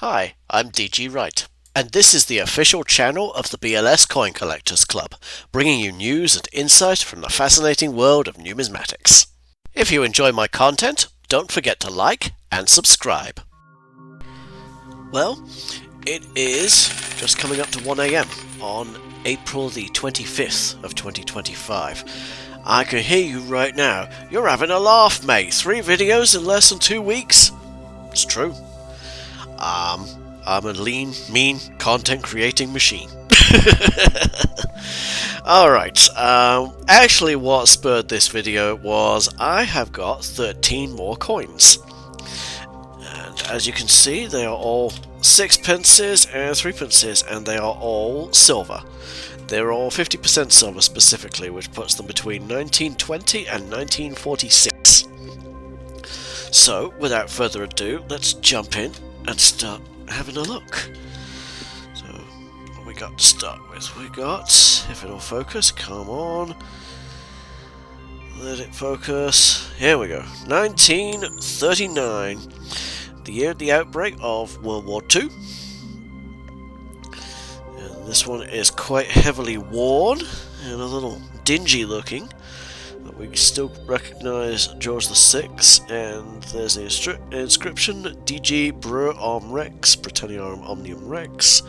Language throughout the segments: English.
Hi, I'm DG Wright, and this is the official channel of the BLS Coin Collectors Club, bringing you news and insight from the fascinating world of numismatics. If you enjoy my content, don't forget to like and subscribe. Well, it is just coming up to 1 AM on April the 25th of 2025. I can hear you right now. You're having a laugh, mate. 3 videos in less than 2 weeks? It's true. I'm a lean, mean, content creating machine. Alright, actually what spurred this video was I have got 13 more coins. And as you can see, they are all sixpences and threepences, and they are all silver. They're all 50% silver specifically, which puts them between 1920 and 1946. So, without further ado, let's jump in and start having a look. So, what we got to start with? We got, if it'll focus, come on. Let it focus. Here we go. 1939. The year of the outbreak of World War II. And this one is quite heavily worn and a little dingy looking. But we still recognise George VI, and there's the inscription, DG Bruum Rex, Britanniarum Omnium Rex,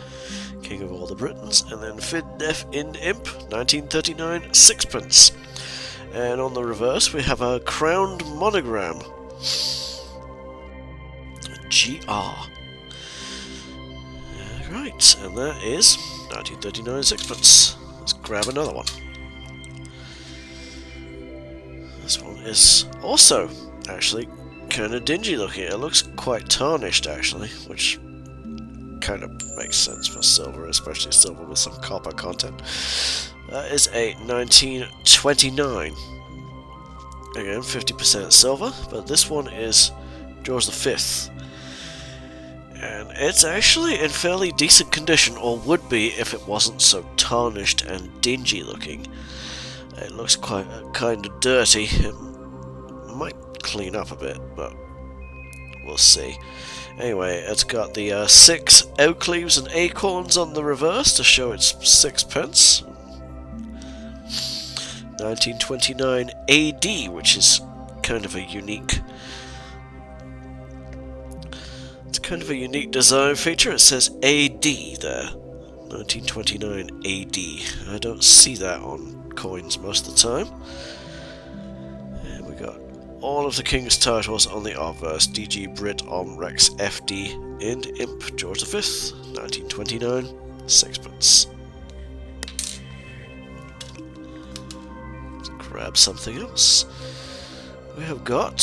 King of all the Britons, and then Fid Def in Imp, 1939, sixpence. And on the reverse we have a crowned monogram, GR. Right, and that is 1939 sixpence. Let's grab another one. This one is also actually kind of dingy looking. It looks quite tarnished actually, which kind of makes sense for silver, especially silver with some copper content. That is a 1929. Again, 50% silver, but this one is George V. And it's actually in fairly decent condition, or would be if it wasn't so tarnished and dingy looking. It looks quite kind of dirty. It might clean up a bit, but we'll see. Anyway, it's got the 6 oak leaves and acorns on the reverse to show it's sixpence. 1929 AD, which is kind of a unique. It's kind of a unique design feature. It says AD there. 1929 AD. I don't see that on coins most of the time. And we got all of the king's titles on the obverse. DG Brit Om Rex FD and Imp George V, 1929, sixpence. Let's grab something else. We have got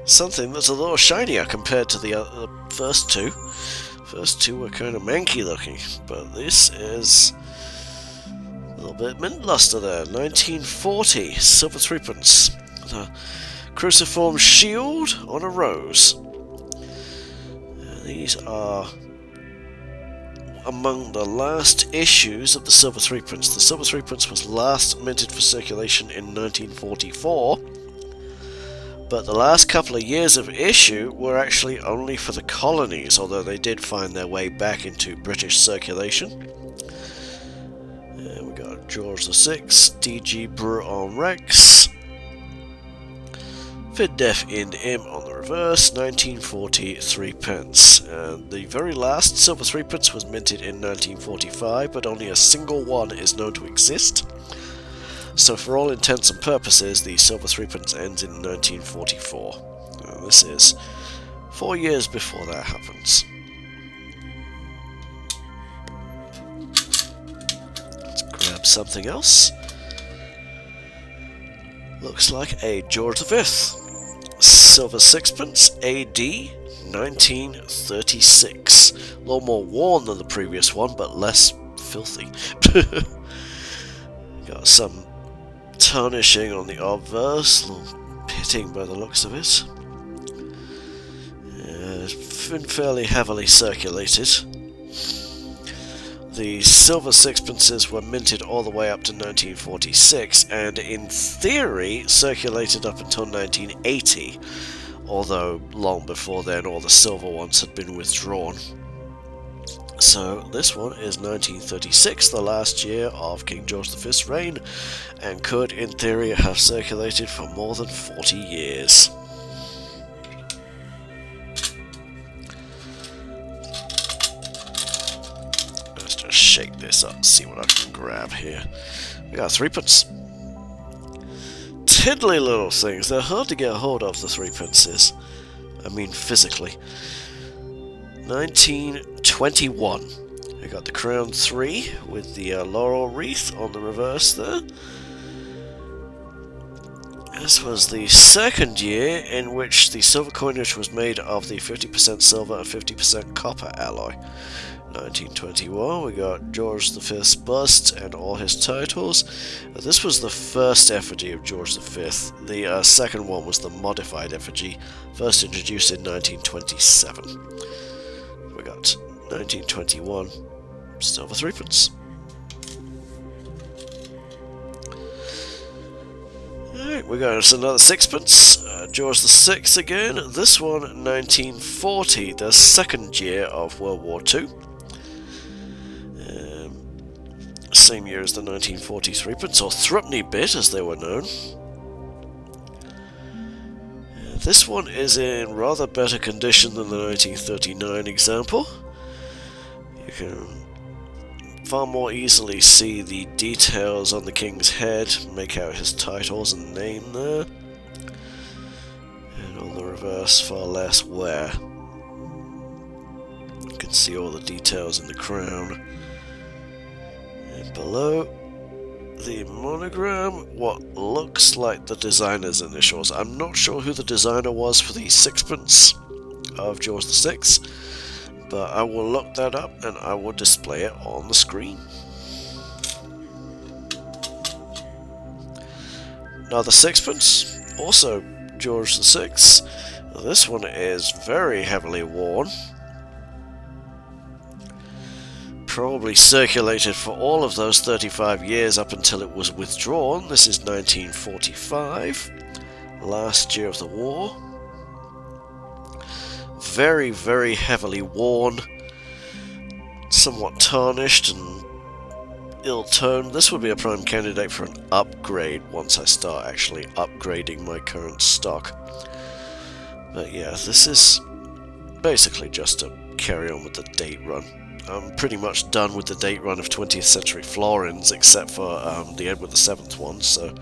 something that's a little shinier compared to the first two. First two were kind of manky looking, but this is a little bit mint luster there. 1940, silver threepence. The cruciform shield on a rose. These are among the last issues of the silver threepence. The silver threepence was last minted for circulation in 1944. But the last couple of years of issue were actually only for the colonies, although they did find their way back into British circulation. And we got George VI, DG Bruum Rex, Fid Def Ind Im on the reverse, 1940 threepence. And the very last silver threepence was minted in 1945, but only a single one is known to exist. So for all intents and purposes, the silver threepence ends in 1944. This is 4 years before that happens. Let's grab something else. Looks like a George V. Silver sixpence AD 1936. A little more worn than the previous one, but less filthy. Got some tarnishing on the obverse, a little pitting by the looks of it. It's been fairly heavily circulated. The silver sixpences were minted all the way up to 1946, and in theory circulated up until 1980. although long before then all the silver ones had been withdrawn. So this one is 1936, the last year of King George V's reign, and could in theory have circulated for more than 40 years. Let's just shake this up and see what I can grab here. We got threepence. Tiddly little things. They're hard to get a hold of, the threepences. I mean physically. 1921. We got the crown 3 with the laurel wreath on the reverse there. This was the second year in which the silver coinage was made of the 50% silver and 50% copper alloy. 1921, we got George V's bust and all his titles. This was the first effigy of George V. The second one was the modified effigy, first introduced in 1927. We got 1921 silver threepence. Alright, we got us another sixpence. George VI again. This one 1940, the second year of World War II. Same year as the 1940 threepence, or threepenny bit as they were known. This one is in rather better condition than the 1939 example. You can far more easily see the details on the king's head, make out his titles and name there. And on the reverse, far less wear. You can see all the details in the crown. And below the monogram, what looks like the designer's initials. I'm not sure who the designer was for the sixpence of George VI, but I will look that up and I will display it on the screen. Another sixpence, also George VI. This one is very heavily worn. Probably circulated for all of those 35 years up until it was withdrawn. This is 1945, last year of the war. Very, very heavily worn, somewhat tarnished and ill-toned. This would be a prime candidate for an upgrade once I start actually upgrading my current stock. But yeah, this is basically just to carry on with the date run. I'm pretty much done with the date run of 20th century florins, except for the Edward VII one, so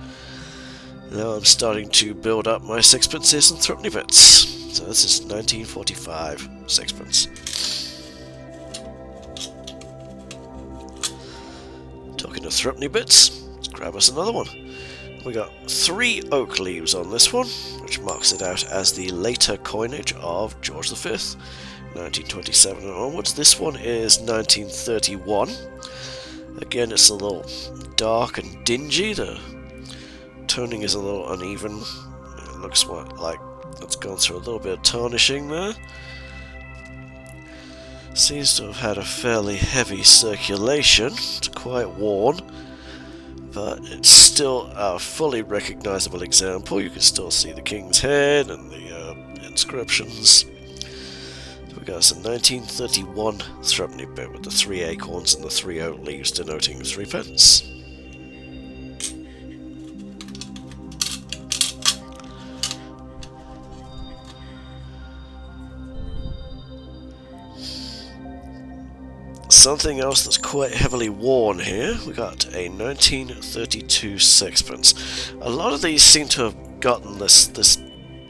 now I'm starting to build up my sixpences and threepenny bits. So this is 1945 sixpence. Talking of threepenny bits, let's grab us another one. We got 3 oak leaves on this one, which marks it out as the later coinage of George V. 1927 and onwards. This one is 1931. Again, it's a little dark and dingy. The toning is a little uneven. It looks like it's gone through a little bit of tarnishing there. Seems to have had a fairly heavy circulation. It's quite worn, but it's still a fully recognizable example. You can still see the king's head and the inscriptions. We got some 1931 threepenny bit with the 3 acorns and the 3 oak leaves denoting threepence. Something else that's quite heavily worn here, we got a 1932 sixpence. A lot of these seem to have gotten this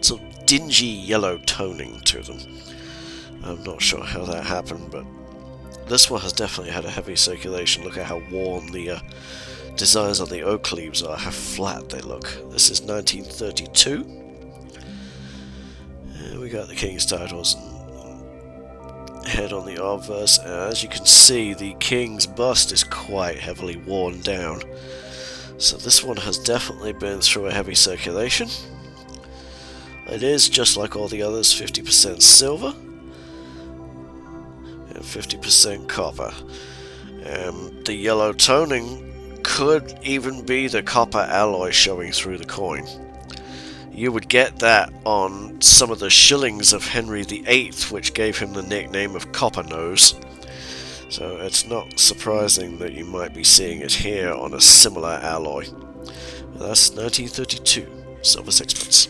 sort of dingy yellow toning to them. I'm not sure how that happened, but this one has definitely had a heavy circulation. Look at how worn the designs on the oak leaves are, how flat they look. This is 1932. And we got the king's titles and head on the obverse. As you can see, the king's bust is quite heavily worn down. So this one has definitely been through a heavy circulation. It is, just like all the others, 50% silver. 50% copper. The yellow toning could even be the copper alloy showing through the coin. You would get that on some of the shillings of Henry VIII, which gave him the nickname of Copper Nose. So it's not surprising that you might be seeing it here on a similar alloy. That's 1932, silver sixpence.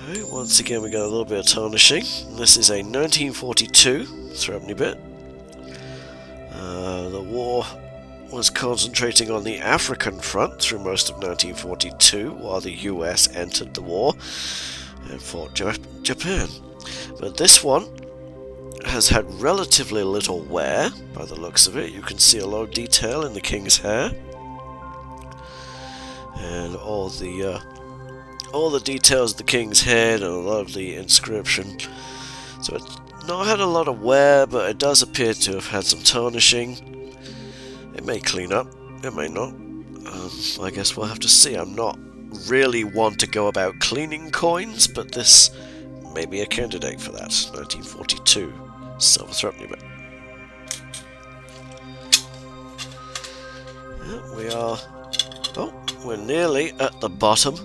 Alright, once again we got a little bit of tarnishing. This is a 1942 threepenny bit. The war was concentrating on the African front through most of 1942 while the US entered the war and fought Japan. But this one has had relatively little wear by the looks of it. You can see a lot of detail in the king's hair and all the details of the king's head and a lot of the inscription. So it's not had a lot of wear, but it does appear to have had some tarnishing. It may clean up, it may not. I guess we'll have to see. I'm not really one to go about cleaning coins, but this may be a candidate for that. 1942 silver threepenny bit. Yeah, we're nearly at the bottom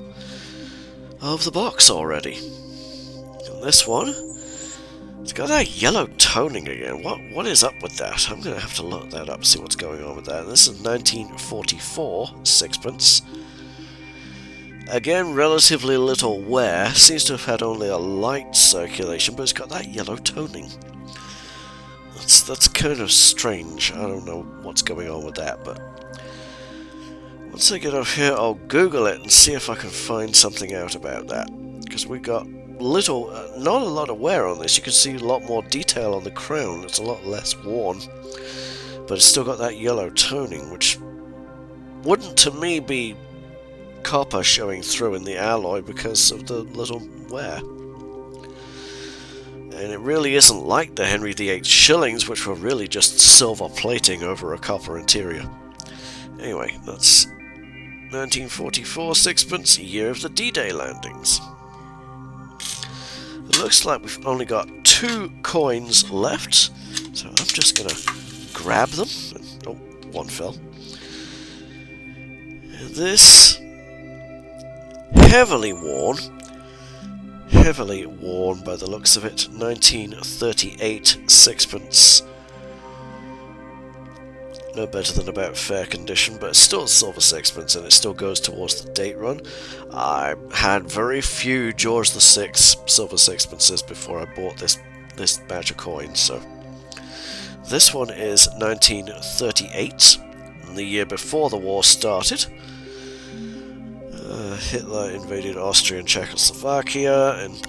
of the box already. And this one, it's got that yellow toning again. What is up with that? I'm going to have to look that up, see what's going on with that. This is 1944 sixpence. Again, relatively little wear. Seems to have had only a light circulation, but it's got that yellow toning. That's kind of strange. I don't know what's going on with that, but once I get up here, I'll Google it and see if I can find something out about that. Because we got not a lot of wear on this. You can see a lot more detail on the crown. It's a lot less worn, but it's still got that yellow toning, which wouldn't to me be copper showing through in the alloy because of the little wear. And it really isn't like the Henry VIII shillings, which were really just silver plating over a copper interior. Anyway, that's 1944 sixpence, year of the D-Day landings. It looks like we've only got 2 coins left, so I'm just going to grab them. Oh, one fell. And this, heavily worn by the looks of it, 1938 sixpence. No better than about fair condition, but it's still a silver sixpence and it still goes towards the date run. I had very few George VI silver sixpences before I bought this batch of coins, so this one is 1938, the year before the war started. Hitler invaded Austria and Czechoslovakia, and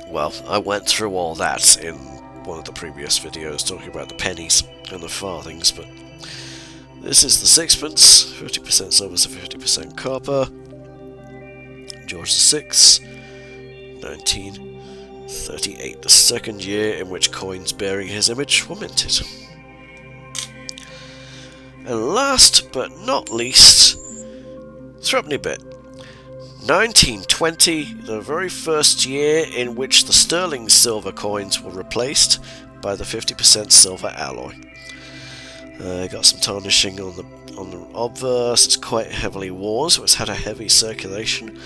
well, I went through all that in one of the previous videos talking about the pennies and the farthings, but this is the sixpence, 50% silver, so 50% copper. George VI, 1938, the second year in which coins bearing his image were minted. And last but not least, threepenny bit. 1920, the very first year in which the sterling silver coins were replaced by the 50% silver alloy. Got some tarnishing on the obverse. It's quite heavily worn, so it's had a heavy circulation.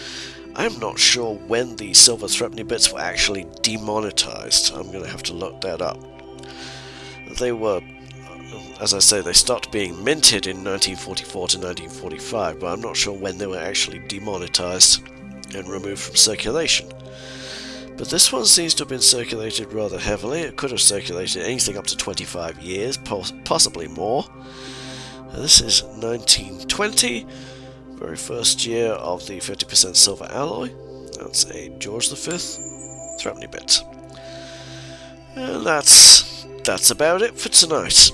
I'm not sure when the silver threepenny bits were actually demonetized. I'm going to have to look that up. They were, as I say, they stopped being minted in 1944 to 1945, but I'm not sure when they were actually demonetized and removed from circulation. But this one seems to have been circulated rather heavily. It could have circulated anything up to 25 years, possibly more. This is 1920, very first year of the 50% silver alloy. That's a George V threepenny bit. And that's about it for tonight.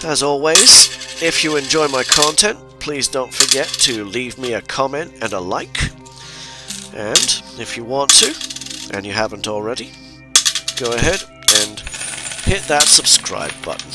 As always, if you enjoy my content, please don't forget to leave me a comment and a like. And if you want to, and you haven't already, go ahead and hit that subscribe button.